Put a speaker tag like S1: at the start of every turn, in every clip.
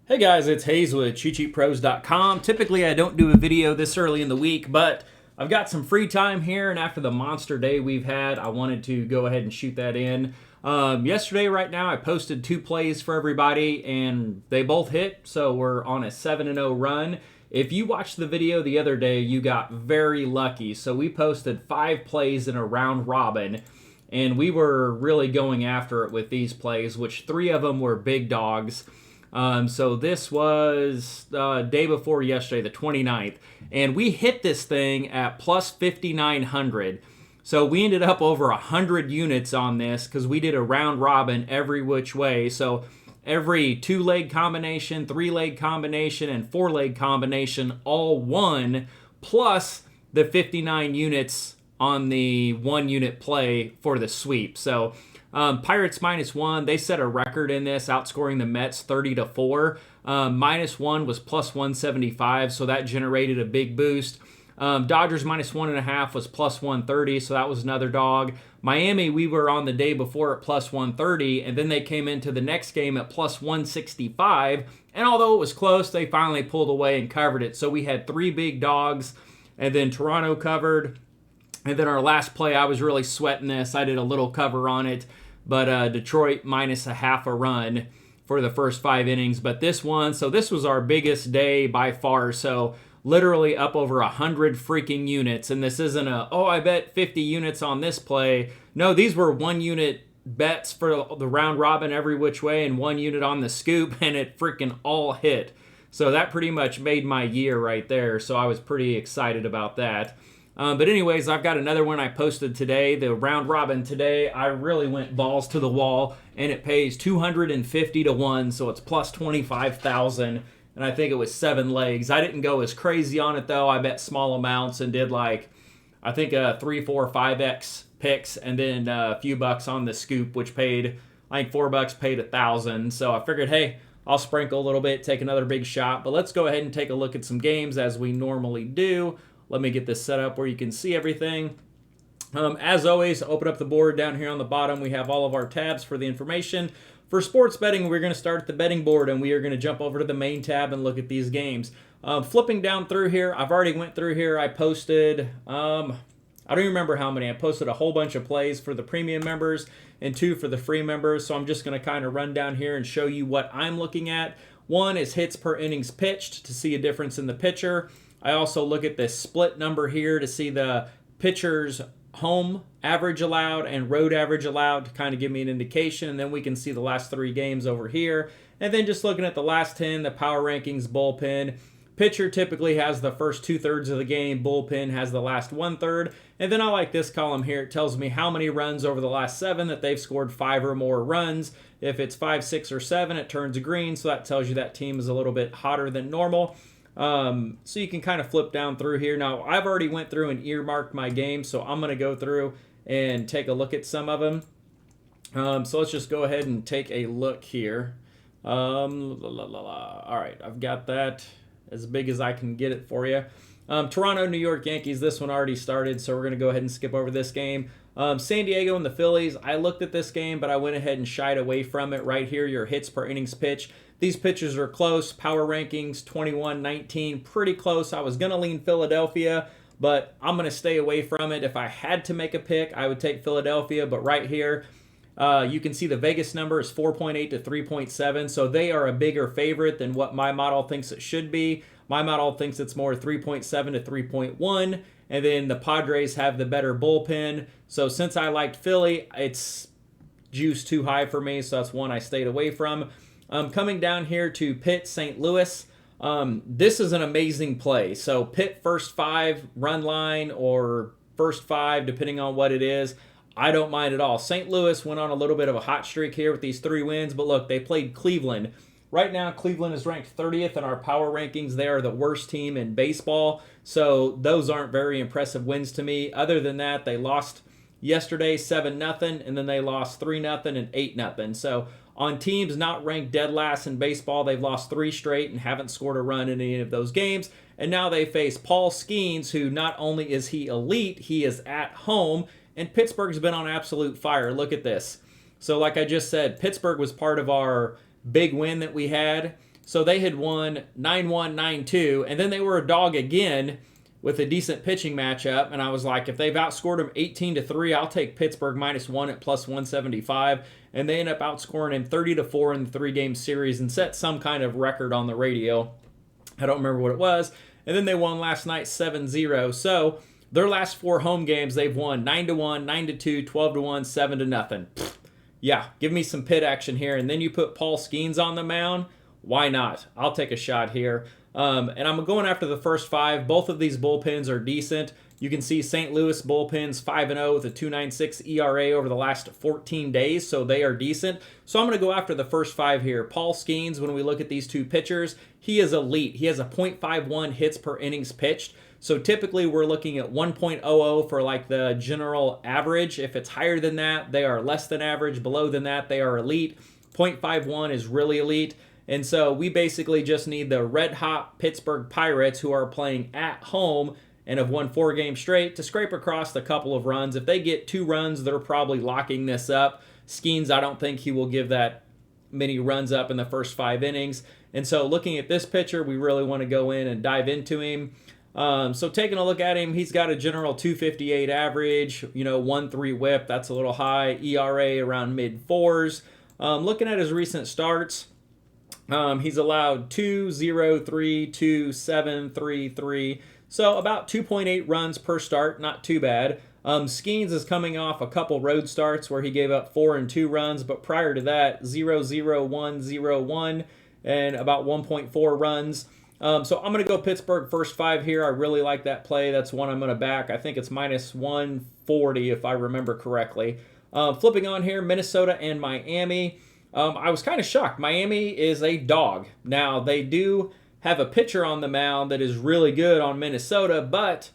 S1: Hey guys, it's Hayes with CheatSheetPros.com. Typically I don't do a video this early in the week, but I've got some free time here, and after the monster day we've had, I wanted to go ahead and shoot that in. Yesterday, right now, I posted 2 plays for everybody, and they both hit, so we're on a 7-0 run. If you watched the video the other day, you got very lucky. So we posted 5 plays in a round robin, and we were really going after it with these plays, which 3 of them were big dogs. So this was day before yesterday, the 29th, and we hit this thing at plus 5,900. So we ended up over 100 units on this because we did a round robin every which way. So every 2-leg combination, 3-leg combination, and 4-leg combination all won, plus the 59 units on the 1-unit play for the sweep. So Pirates -1, they set a record in this, outscoring the Mets 30-4. -1 was plus 175, so that generated a big boost. Dodgers -1.5 was plus 130, so that was another dog. Miami, we were on the day before at plus 130, and then they came into the next game at plus 165, and although it was close, they finally pulled away and covered it. So we had 3 big dogs, and then Toronto covered. And then our last play, I was really sweating this. I did a little cover on it, but Detroit -0.5 a run for the first 5 innings. But this one, so this was our biggest day by far. So literally up over 100 freaking units. And this isn't I bet 50 units on this play. No, these were 1-unit bets for the round robin every which way and 1 unit on the scoop, and it freaking all hit. So that pretty much made my year right there. So I was pretty excited about that. But anyways, I've got another one I posted today, the round robin today. I really went balls to the wall, and it pays 250 to 1, so it's plus 25,000, and I think it was 7 legs. I didn't go as crazy on it, though. I bet small amounts and did I think 3, 4, 5x picks, and then a few bucks on the scoop, which paid, I think $4 paid 1,000. So I figured, hey, I'll sprinkle a little bit, take another big shot. But let's go ahead and take a look at some games as we normally do. Let me get this set up where you can see everything. As always, open up the board down here on the bottom. We have all of our tabs for the information. For sports betting, we're going to start at the betting board, and we are going to jump over to the main tab and look at these games. Flipping down through here, I've already went through here. I posted, I don't even remember how many. I posted a whole bunch of plays for the premium members and 2 for the free members. So I'm just going to kind of run down here and show you what I'm looking at. 1 is hits per innings pitched to see a difference in the pitcher. I also look at this split number here to see the pitcher's home average allowed and road average allowed to kind of give me an indication. And then we can see the last 3 games over here. And then just looking at the last 10, the power rankings, bullpen. Pitcher typically has the first 2/3 of the game. Bullpen has the last 1/3. And then I like this column here. It tells me how many runs over the last 7 that they've scored 5 or more runs. If it's 5, 6, or 7, it turns green. So that tells you that team is a little bit hotter than normal. So you can kind of flip down through here. Now, I've already went through and earmarked my game, so I'm going to go through and take a look at some of them. So let's just go ahead and take a look here. All right, I've got that as big as I can get it for you. Toronto, New York Yankees, this one already started, so we're going to go ahead and skip over this game. San Diego and the Phillies, I looked at this game, but I went ahead and shied away from it. Right here, your hits per innings pitch. These pitchers are close. Power rankings, 21-19, pretty close. I was going to lean Philadelphia, but I'm going to stay away from it. If I had to make a pick, I would take Philadelphia, but right here, you can see the Vegas number is 4.8 to 3.7, so they are a bigger favorite than what my model thinks it should be. My model thinks it's more 3.7 to 3.1, and then the Padres have the better bullpen. So since I liked Philly, it's juiced too high for me, so that's one I stayed away from. Coming down here to Pitt, St. Louis, this is an amazing play. So Pitt first 5 run line or first 5, depending on what it is. I don't mind at all. St. Louis went on a little bit of a hot streak here with these 3 wins, but look, they played Cleveland. Right now, Cleveland is ranked 30th in our power rankings. They are the worst team in baseball, so those aren't very impressive wins to me. Other than that, they lost yesterday 7-0, and then they lost 3-0 and 8-0. So on teams not ranked dead last in baseball, they've lost 3 straight and haven't scored a run in any of those games. And now they face Paul Skeens, who not only is he elite, he is at home, and Pittsburgh's been on absolute fire. Look at this. So like I just said, Pittsburgh was part of our big win that we had. So they had won 9-1, 9-2, and then they were a dog again with a decent pitching matchup. And I was like, if they've outscored them 18-3, I'll take Pittsburgh -1 at +175. And they end up outscoring him 30-4 in the 3-game series and set some kind of record on the radio. I don't remember what it was. And then they won last night 7-0. So their last 4 home games, they've won 9-1, 9-2, 12-1, 7-0. Yeah, give me some pit action here. And then you put Paul Skeens on the mound. Why not? I'll take a shot here. And I'm going after the first 5. Both of these bullpens are decent. You can see St. Louis bullpens 5-0 with a 2.96 ERA over the last 14 days, so they are decent. So I'm going to go after the first 5 here. Paul Skeens, when we look at these two pitchers, he is elite. He has a .51 hits per innings pitched. So typically we're looking at 1.00 for like the general average. If it's higher than that, they are less than average. Below than that, they are elite. .51 is really elite. And so we basically just need the red-hot Pittsburgh Pirates, who are playing at home and have won 4 games straight, to scrape across a couple of runs. If they get 2 runs, they're probably locking this up. Skeens, I don't think he will give that many runs up in the first 5 innings. And so looking at this pitcher, we really want to go in and dive into him. So taking a look at him, he's got a general 258 average, 1.3 whip. That's a little high. ERA around mid-4s. Looking at his recent starts, he's allowed 2-0-3, 2-7, 3-3. So about 2.8 runs per start, not too bad. Skeens is coming off a couple road starts where he gave up 4 and 2 runs, but prior to that, 0-0, 1-0-1, and about 1.4 runs. So I'm going to go Pittsburgh first 5 here. I really like that play. That's one I'm going to back. I think it's -140 if I remember correctly. Flipping on here, Minnesota and Miami. I was kind of shocked. Miami is a dog. Now, they do have a pitcher on the mound that is really good on Minnesota, but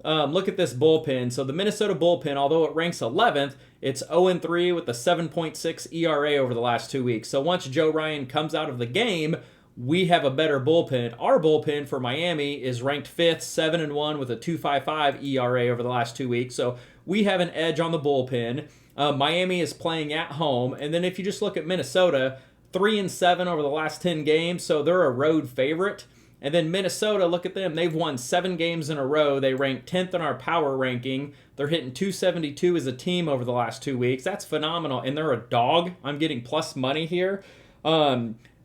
S1: look at this bullpen. So the Minnesota bullpen, although it ranks 11th, it's 0-3 with a 7.6 ERA over the last 2 weeks. So once Joe Ryan comes out of the game, we have a better bullpen. Our bullpen for Miami is ranked 5th, 7-1 with a 2.55 ERA over the last 2 weeks. So we have an edge on the bullpen. Miami is playing at home. And then if you just look at Minnesota, 3-7 over the last 10 games, so they're a road favorite. And then Minnesota, look at them. They've won 7 games in a row. They rank 10th in our power ranking. They're hitting 272 as a team over the last 2 weeks. That's phenomenal. And they're a dog. I'm getting plus money here.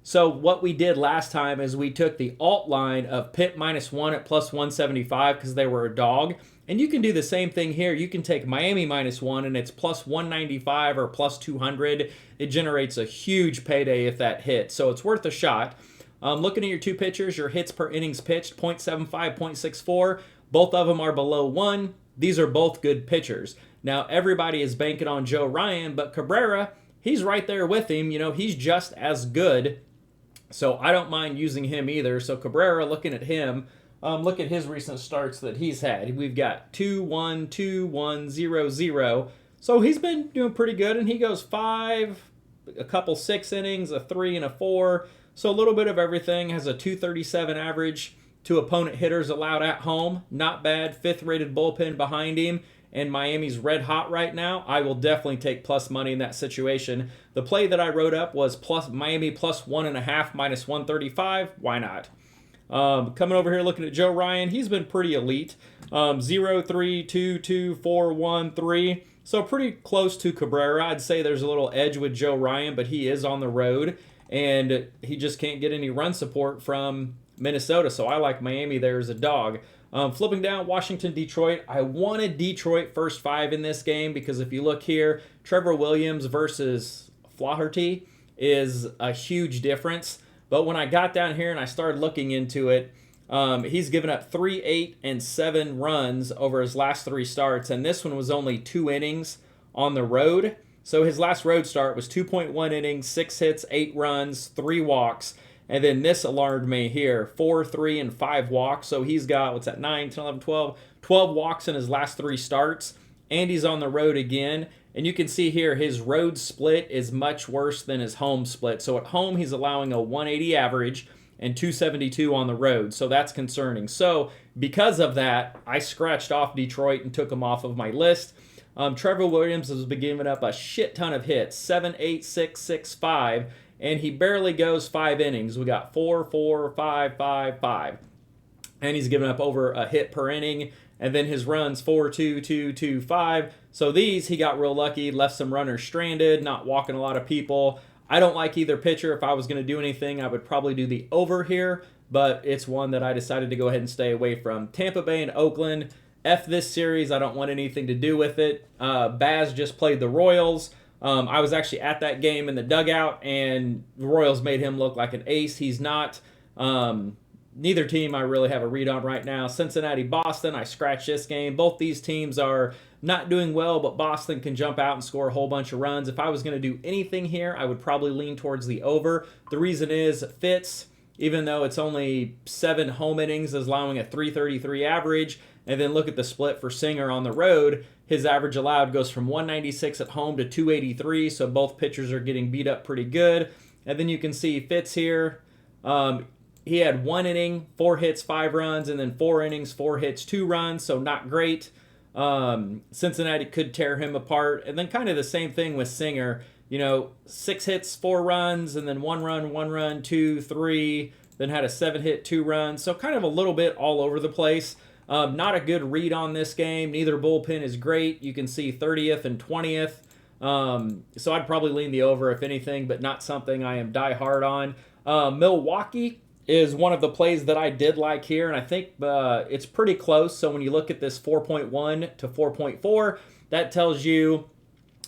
S1: So what we did last time is we took the alt line of Pitt -1 at +175 because they were a dog. And you can do the same thing here. You can take Miami -1 and it's +195 or +200. It generates a huge payday if that hits. So it's worth a shot. Looking at your 2 pitchers, your hits per innings pitched, 0.75, 0.64. Both of them are below 1. These are both good pitchers. Now, everybody is banking on Joe Ryan, but Cabrera, he's right there with him. He's just as good. So I don't mind using him either. So Cabrera, looking at him, look at his recent starts that he's had. We've got 2-1, 2-1, 0-0. So he's been doing pretty good, and he goes 5, a couple 6 innings, a 3 and a 4. So a little bit of everything. Has a 237 average to opponent hitters allowed at home. Not bad. 5th rated bullpen behind him. And Miami's red hot right now. I will definitely take plus money in that situation. The play that I wrote up was Miami +1.5 -135. Why not? Coming over here looking at Joe Ryan, he's been pretty elite. 0-3, 2-2, 4-1, 3. So pretty close to Cabrera. I'd say there's a little edge with Joe Ryan, but he is on the road, and he just can't get any run support from Minnesota. So I like Miami there as a dog. Flipping down, Washington, Detroit. I wanted Detroit first 5 in this game because if you look here, Trevor Williams versus Flaherty is a huge difference. But when I got down here and I started looking into it, he's given up 3, 8, and 7 runs over his last 3 starts, and this one was only 2 innings on the road. So his last road start was 2.1 innings, 6 hits, 8 runs, 3 walks. And then this alarmed me here, 4, 3, and 5 walks. So he's got, 9, 10, 11, 12 walks in his last 3 starts. And he's on the road again. And you can see here his road split is much worse than his home split. So at home, he's allowing a 180 average and 272 on the road. So that's concerning. So because of that, I scratched off Detroit and took him off of my list. Trevor Williams has been giving up a shit ton of hits, 7, 8, 6, 6, 5. and he barely goes 5 innings. We got 4, 4, 5, 5, 5. And he's given up over a hit per inning. And then his runs 4, 2, 2, 2, 5. So these, he got real lucky, left some runners stranded, not walking a lot of people. I don't like either pitcher. If I was going to do anything, I would probably do the over here, but it's one that I decided to go ahead and stay away from. Tampa Bay and Oakland, F this series. I don't want anything to do with it. Baz just played the Royals. I was actually at that game in the dugout, and the Royals made him look like an ace. He's not. Neither team I really have a read on right now. Cincinnati, Boston, I scratched this game. Both these teams are not doing well, but Boston can jump out and score a whole bunch of runs. If I was going to do anything here, I would probably lean towards the over. The reason is Fitz, even though it's only 7 home innings, is allowing a 333 average. And then look at the split for Singer on the road. His average allowed goes from 196 at home to 283, so both pitchers are getting beat up pretty good. And then you can see Fitz here. He had 1 inning, 4 hits, 5 runs, and then 4 innings, 4 hits, 2 runs, so not great. Cincinnati could tear him apart. And then kind of the same thing with Singer. 6 hits, 4 runs, and then 1 run, 2, 3, then had a 7 hit, 2 runs. So kind of a little bit all over the place. Not a good read on this game. Neither bullpen is great. You can see 30th and 20th. So I'd probably lean the over if anything, but not something I am die hard on. Milwaukee is one of the plays that I did like here, and I think it's pretty close. So when you look at this 4.1 to 4.4, that tells you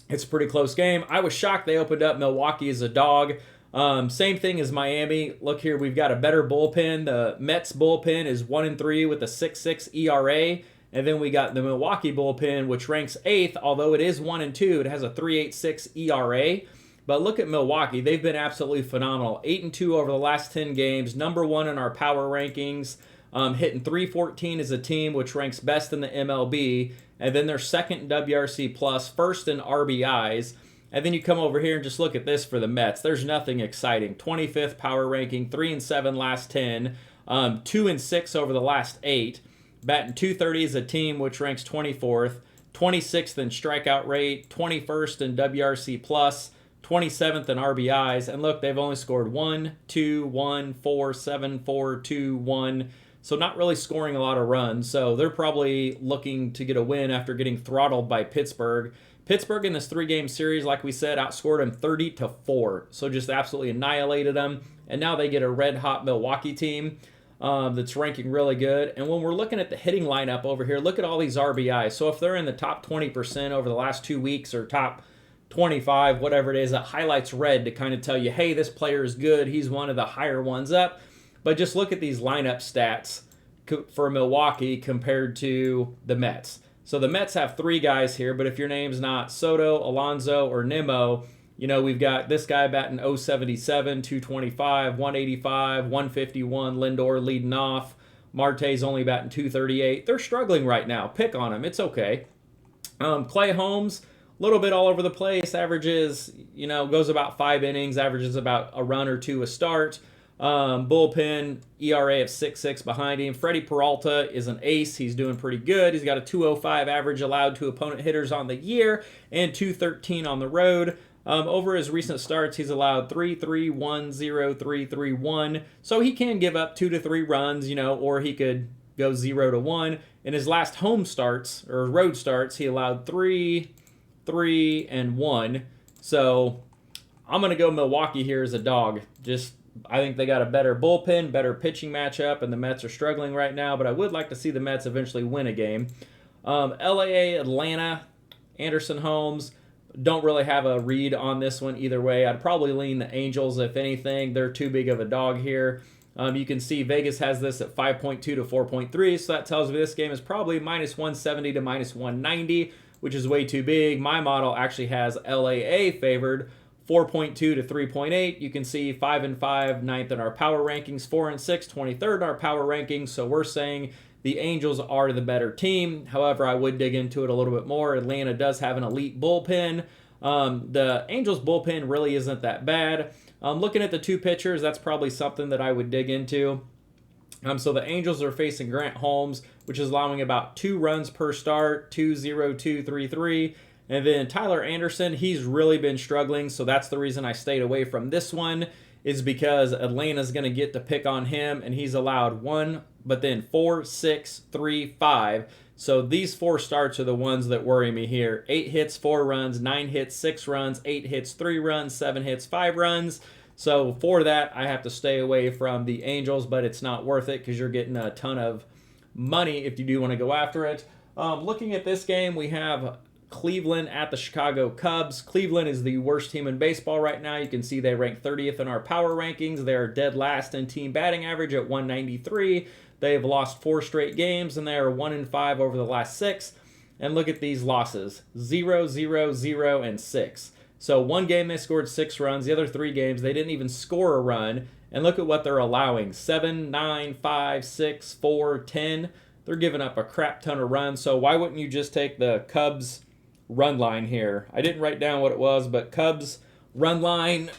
S1: it's a pretty close game. I was shocked they opened up Milwaukee as a dog. Same thing as Miami. Look here, we've got a better bullpen. The Mets bullpen is 1-3 with a 6.6 ERA. And then we got the Milwaukee bullpen, which ranks 8th, although it is 1-2. It has a 3.86 ERA. But look at Milwaukee. They've been absolutely phenomenal. 8-2 over the last 10 games. Number 1 in our power rankings. Hitting 314 as a team, which ranks best in the MLB. And then they're second in WRC+, first in RBIs. And then you come over here and just look at this for the Mets. There's nothing exciting. 25th power ranking, 3-7 last 10, 2-6 over the last 8. Batting .230 as a team, which ranks 24th. 26th in strikeout rate, 21st in WRC+, 27th in RBIs, and look, they've only scored 1, 2, 1, 4, 7, 4, 2, 1, so not really scoring a lot of runs. So they're probably looking to get a win after getting throttled by Pittsburgh. Pittsburgh in this 3-game series, like we said, outscored them 30-4, so just absolutely annihilated them, and now they get a red-hot Milwaukee team that's ranking really good. And when we're looking at the hitting lineup over here, look at all these RBIs. So if they're in the top 20% over the last 2 weeks or top 25, whatever it is, it highlights red to kind of tell you, hey, this player is good. He's one of the higher ones up. But just look at these lineup stats for Milwaukee compared to the Mets. So the Mets have 3 guys here, but if your name's not Soto, Alonso, or Nimmo, we've got this guy batting .077, 225, 185, 151, Lindor leading off. Marte's only batting .238. They're struggling right now. Pick on them. It's okay. Clay Holmes, a little bit all over the place. Averages, goes about 5 innings, averages about a run or 2 a start. Bullpen, ERA of 6.6 behind him. Freddie Peralta is an ace. He's doing pretty good. He's got a 205 average allowed to opponent hitters on the year and 213 on the road. Over his recent starts, he's allowed 3-3, 1-0, 3-3, 1. So he can give up 2 to 3 runs, or he could go 0 to 1. In his last home starts, or road starts, he allowed 3, 3, and 1. So I'm going to go Milwaukee here as a dog. I think they got a better bullpen, better pitching matchup, and the Mets are struggling right now, but I would like to see the Mets eventually win a game. LAA, Atlanta, Anderson Holmes, don't really have a read on this one either way. I'd probably lean the Angels, if anything. They're too big of a dog here. You can see Vegas has this at 5.2 to 4.3, so that tells me this game is probably -170 to -190, which is way too big. My model actually has LAA favored 4.2 to 3.8. You can see 5-5, 9th in our power rankings, 4-6, 23rd in our power rankings. So we're saying the Angels are the better team. However, I would dig into it a little bit more. Atlanta does have an elite bullpen. The Angels bullpen really isn't that bad. Looking at the 2 pitchers, that's probably something that I would dig into. So the Angels are facing Grant Holmes, which is allowing about 2 runs per start, 2-0, 2-3-3. And then Tyler Anderson, he's really been struggling, so that's the reason I stayed away from this one, is because Atlanta's going to get to pick on him, and he's allowed 1, but then 4, 6, 3, 5. So these 4 starts are the ones that worry me here. 8 hits, 4 runs, 9 hits, 6 runs, 8 hits, 3 runs, 7 hits, 5 runs. So for that, I have to stay away from the Angels, but it's not worth it because you're getting a ton of money if you do want to go after it. Looking at this game, we have Cleveland at the Chicago Cubs. Cleveland is the worst team in baseball right now. You can see they rank 30th in our power rankings. They're dead last in team batting average at 193. They've lost 4 straight games, and they are 1-5 over the last 6. And look at these losses: 0, 0, 0, and 6. So one game they scored 6 runs. The other 3 games they didn't even score a run. And look at what they're allowing: 7, 9, 5, 6, 4, 10. They're giving up a crap ton of runs. So why wouldn't you just take the Cubs run line here? I didn't write down what it was, but Cubs run line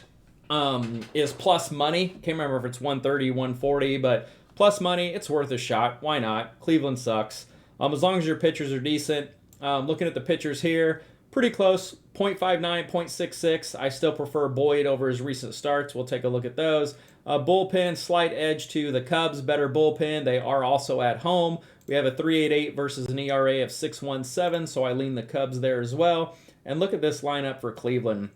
S1: is plus money. Can't remember if it's 130, 140, but plus money, it's worth a shot. Why not? Cleveland sucks. As long as your pitchers are decent. Looking at the pitchers here, pretty close. 0.59, 0.66. I still prefer Boyd over his recent starts. We'll take a look at those. Bullpen, slight edge to the Cubs. Better bullpen. They are also at home. We have a 3.88 versus an ERA of 6.17, so I lean the Cubs there as well. And look at this lineup for Cleveland.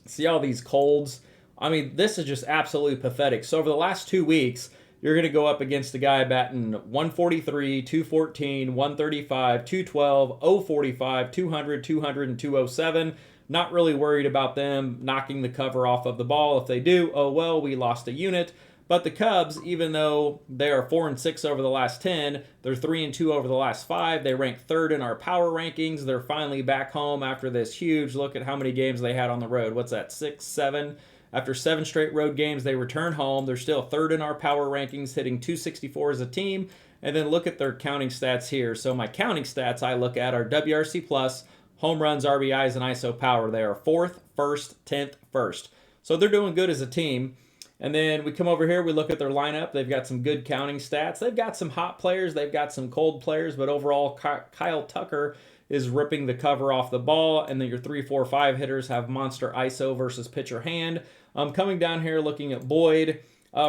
S1: See all these colds? I mean, this is just absolutely pathetic. So over the last 2 weeks, you're going to go up against a guy batting 143, 214, 135, 212, 045, 200, 200, and 207. Not really worried about them knocking the cover off of the ball. If they do, oh well, we lost a unit. But the Cubs, even though they are 4-6 over the last 10, they're 3-2 over the last 5. They rank 3rd in our power rankings. They're finally back home after this huge look at how many games they had on the road. What's that, 6, 7? After 7 straight road games, they return home. They're still 3rd in our power rankings, hitting 264 as a team. And then look at their counting stats here. So my counting stats I look at are WRC+, home runs, RBIs, and ISO power. They are 4th, 1st, 10th, 1st. So they're doing good as a team. And then we come over here, we look at their lineup. They've got some good counting stats. They've got some hot players. They've got some cold players. But overall, Kyle Tucker is ripping the cover off the ball. And then your 3, 4, 5 hitters have monster ISO versus pitcher hand. Coming down here, looking at Boyd,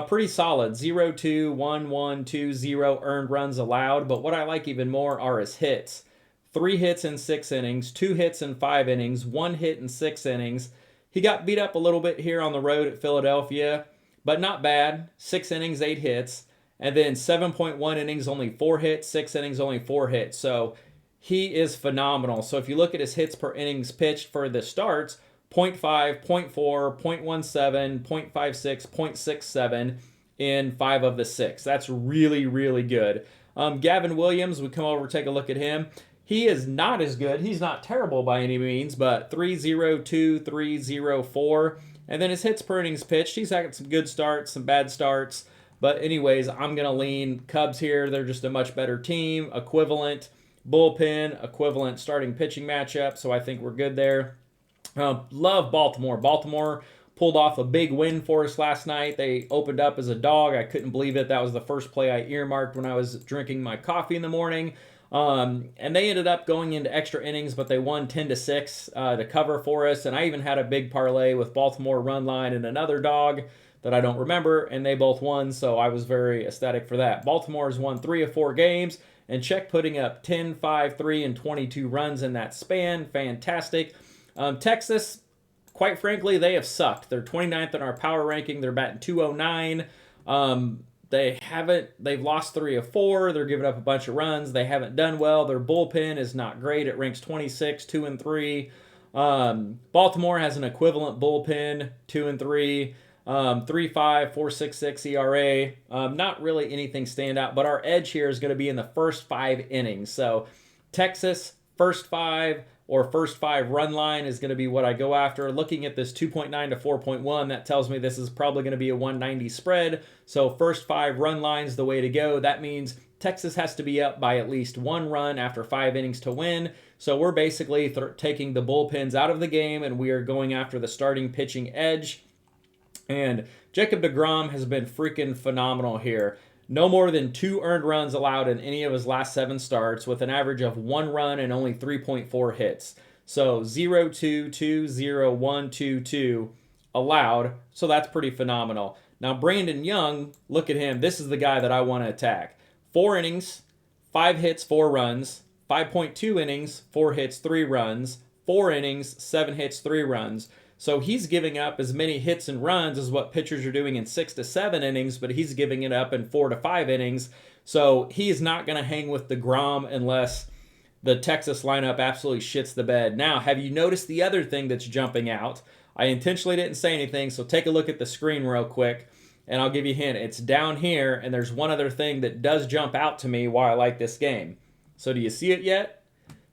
S1: pretty solid. 0, 2, 1, 1, 2, 0 earned runs allowed. But what I like even more are his hits. 3 hits in 6 innings, 2 hits in 5 innings, 1 hit in 6 innings. He got beat up a little bit here on the road at Philadelphia, but not bad. 6 innings, 8 hits. And then 7.1 innings, only 4 hits. 6 innings, only 4 hits. So he is phenomenal. So if you look at his hits per innings pitched for the starts, 0.5, 0.4, 0.17, 0.56, 0.67 in 5 of the 6. That's really, really good. Gavin Williams, we come over, take a look at him. He is not as good. He's not terrible by any means, but 3.02, 3.04. And then his hits per innings pitched, he's had some good starts, some bad starts. But anyways, I'm going to lean Cubs here. They're just a much better team, equivalent bullpen, equivalent starting pitching matchup. So I think we're good there. Love Baltimore. Baltimore pulled off a big win for us last night. They opened up as a dog. I couldn't believe it. That was the first play I earmarked when I was drinking my coffee in the morning. And they ended up going into extra innings, but they won 10-6 to cover for us. And I even had a big parlay with Baltimore run line and another dog that I don't remember, and they both won, so I was very ecstatic for that. Baltimore has won 3 of 4 games, and check putting up 10, 5, 3, and 22 runs in that span. Fantastic. Texas, quite frankly, they have sucked. They're 29th in our power ranking. They're batting 209. They've lost 3 of 4. They're giving up a bunch of runs. They haven't done well. Their bullpen is not great. It ranks 26, 2-3. Baltimore has an equivalent bullpen, 2-3. 3.5, 4.66 ERA. Not really anything stand out, but our edge here is going to be in the first 5 innings. So Texas, first 5 or first 5 run line is going to be what I go after. Looking at this 2.9 to 4.1, that tells me this is probably going to be a 190 spread. So first 5 run lines the way to go. That means Texas has to be up by at least 1 run after 5 innings to win. So we're basically taking the bullpens out of the game, and we are going after the starting pitching edge. And Jacob deGrom has been freaking phenomenal here. No more than 2 earned runs allowed in any of his last 7 starts, with an average of 1 run and only 3.4 hits. So 0-2, 2-0, 1-2-2 allowed. So that's pretty phenomenal. Now Brandon Young, look at him. This is the guy that I want to attack. 4 innings, 5 hits, 4 runs. 5.2 innings, 4 hits, 3 runs. 4 innings, 7 hits, 3 runs. So he's giving up as many hits and runs as what pitchers are doing in 6 to 7 innings, but he's giving it up in 4 to 5 innings. So he is not going to hang with DeGrom unless the Texas lineup absolutely shits the bed. Now, have you noticed the other thing that's jumping out? I intentionally didn't say anything, so take a look at the screen real quick, and I'll give you a hint. It's down here, and there's one other thing that does jump out to me why I like this game. So do you see it yet?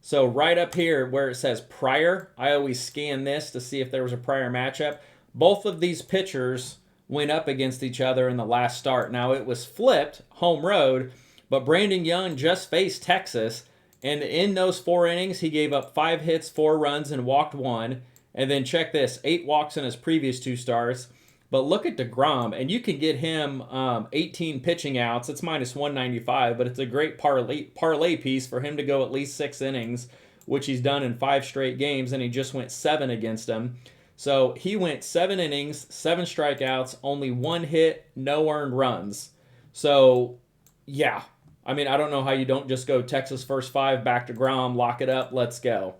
S1: So right up here where it says prior, I always scan this to see if there was a prior matchup. Both of these pitchers went up against each other in the last start. Now it was flipped, home road, but Brandon Young just faced Texas, and in those 4 innings, he gave up 5 hits, 4 runs, and walked 1. And then check this, 8 walks in his previous 2 starts. But look at DeGrom, and you can get him 18 pitching outs. It's minus 195, but it's a great parlay piece for him to go at least 6 innings, which he's done in 5 straight games, and he just went 7 against them. So he went 7 innings, 7 strikeouts, only 1 hit, no earned runs. So, yeah. I mean, I don't know how you don't just go Texas first 5, back to Grom, lock it up, let's go.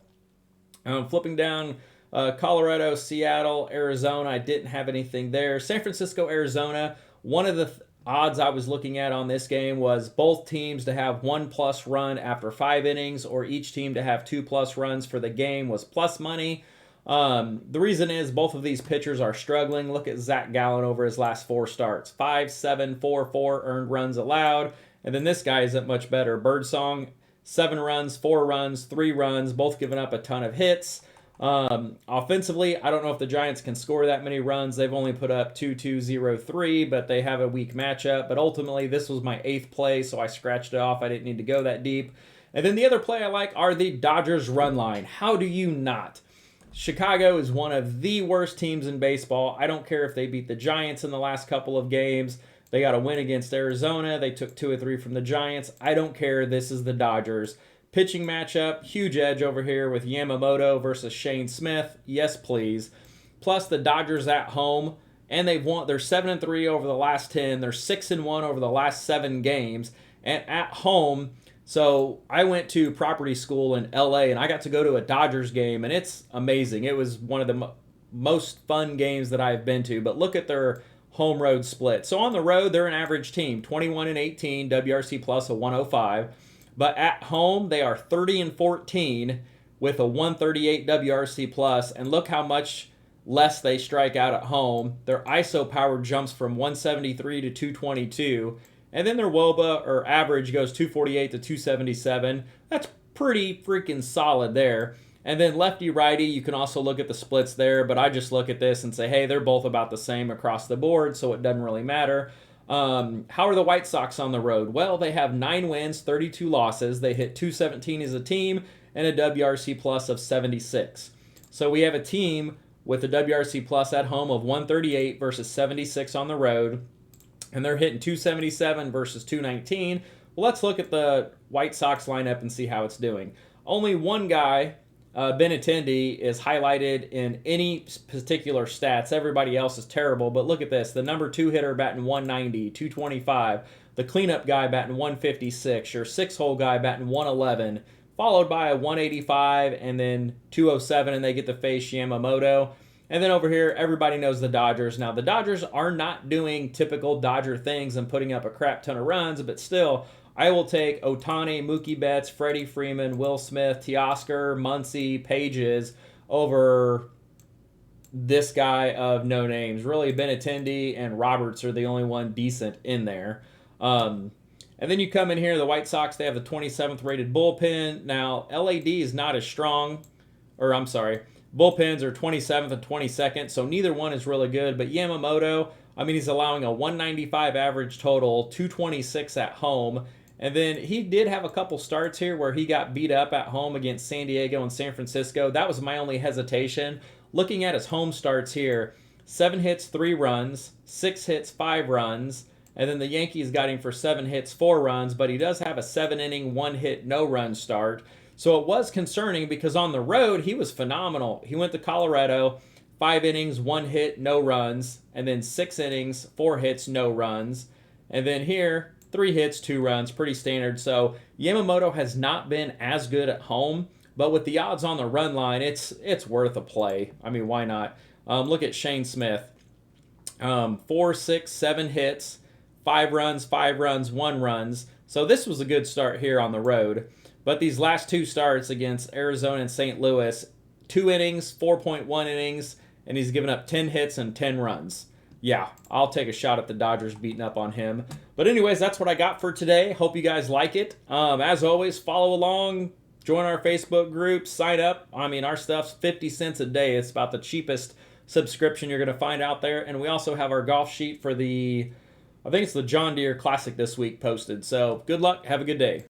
S1: Flipping down... Colorado, Seattle, Arizona, I didn't have anything there. San Francisco, Arizona, one of the odds I was looking at on this game was both teams to have 1+ run after 5 innings, or each team to have 2+ runs for the game was plus money. The reason is both of these pitchers are struggling. Look at Zach Gallen over his last 4 starts. 5, 7, 4, 4 earned runs allowed. And then this guy isn't much better. Birdsong, 7 runs, 4 runs, 3 runs, both giving up a ton of hits. Offensively, I don't know if the Giants can score that many runs. They've only put up 2-2-0-3, but they have a weak matchup. But ultimately, this was my 8th play, so I scratched it off. I didn't need to go that deep. And then the other play I like are the Dodgers run line. How do you not? Chicago is one of the worst teams in baseball. I don't care if they beat the Giants in the last couple of games. They got a win against Arizona. They took 2 or 3 from the Giants. I don't care. This is the Dodgers. Pitching matchup, huge edge over here with Yamamoto versus Shane Smith. Yes, please. Plus the Dodgers at home, and they're 7-3 over the last 10. They're 6-1 over the last 7 games, and at home. So I went to property school in LA, and I got to go to a Dodgers game, and it's amazing. It was one of the most fun games that I've been to. But look at their home road split. So on the road, they're an average team, 21-18, WRC plus a 105. But at home, they are 30-14 with a 138 WRC plus, and look how much less they strike out at home. Their ISO power jumps from 173 to 222, and then their WOBA or average goes 248 to 277. That's pretty freaking solid there. And then lefty-righty, you can also look at the splits there, but I just look at this and say, hey, they're both about the same across the board, so it doesn't really matter. How are the White Sox on the road? Well, they have 9 wins, 32 losses. They hit 217 as a team and a WRC plus of 76. So we have a team with a WRC plus at home of 138 versus 76 on the road, and they're hitting 277 versus 219. Well, let's look at the White Sox lineup and see how it's doing. Only one guy, Benintendi, is highlighted in any particular stats. Everybody else is terrible, but look at this. The number 2 hitter batting 190, 225. The cleanup guy batting 156. Your 6-hole guy batting 111, followed by a 185 and then 207, and they get to face Yamamoto. And then over here, everybody knows the Dodgers. Now, the Dodgers are not doing typical Dodger things and putting up a crap ton of runs, but still, I will take Ohtani, Mookie Betts, Freddie Freeman, Will Smith, Teoscar, Muncy, Pages over this guy of no names. Really, Benintendi and Roberts are the only one decent in there. And then you come in here, the White Sox, they have the 27th rated bullpen. Now, LAD is not as strong, or I'm sorry, bullpens are 27th and 22nd, so neither one is really good. But Yamamoto, I mean, he's allowing a 195 average total, 226 at home. And then he did have a couple starts here where he got beat up at home against San Diego and San Francisco. That was my only hesitation. Looking at his home starts here, 7 hits, 3 runs, 6 hits, 5 runs. And then the Yankees got him for 7 hits, 4 runs, but he does have a 7-inning, 1-hit, no-run start. So it was concerning because on the road, he was phenomenal. He went to Colorado, 5 innings, 1 hit, no runs, and then 6 innings, 4 hits, no runs. And then here, 3 hits, 2 runs, pretty standard. So Yamamoto has not been as good at home, but with the odds on the run line, it's worth a play. I mean, why not? Look at Shane Smith. 4, 6, 7 hits, 5 runs, 1 runs. So this was a good start here on the road. But these last 2 starts against Arizona and St. Louis, 2 innings, 4.1 innings, and he's given up 10 hits and 10 runs. Yeah, I'll take a shot at the Dodgers beating up on him. But anyways, that's what I got for today. Hope you guys like it. As always, follow along, join our Facebook group, sign up. I mean, our stuff's 50 cents a day. It's about the cheapest subscription you're going to find out there. And we also have our golf sheet for I think it's the John Deere Classic this week posted. So good luck. Have a good day.